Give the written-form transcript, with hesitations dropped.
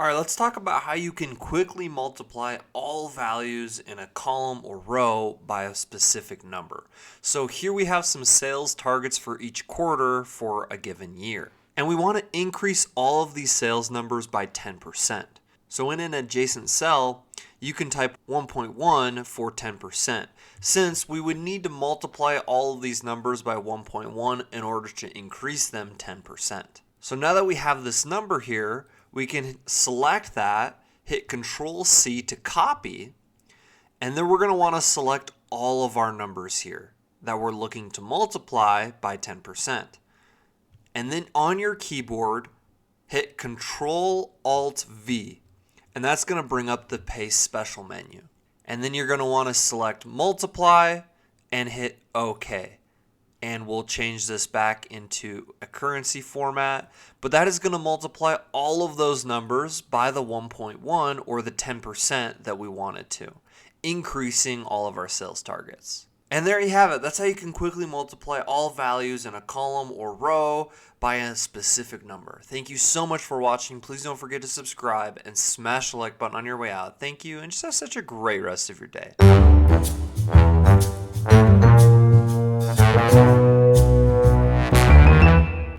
Alright, let's talk about how you can quickly multiply all values in a column or row by a specific number. So here we have some sales targets for each quarter for a given year. And we want to increase all of these sales numbers by 10%. So in an adjacent cell, you can type 1.1 for 10%, since we would need to multiply all of these numbers by 1.1 in order to increase them 10%. So now that we have this number here, we can select that, hit Control C to copy, and then we're going to want to select all of our numbers here that we're looking to multiply by 10%. And then on your keyboard, hit Control Alt V, and that's going to bring up the Paste Special menu. And then you're going to want to select Multiply and hit OK. And we'll change this back into a currency format, but that is going to multiply all of those numbers by the 1.1 or the 10% that we wanted to, increasing all of our sales targets. And there you have it. That's how you can quickly multiply all values in a column or row by a specific number. Thank you so much for watching. Please don't forget to subscribe and smash the like button on your way out. Thank you, and just have such a great rest of your day.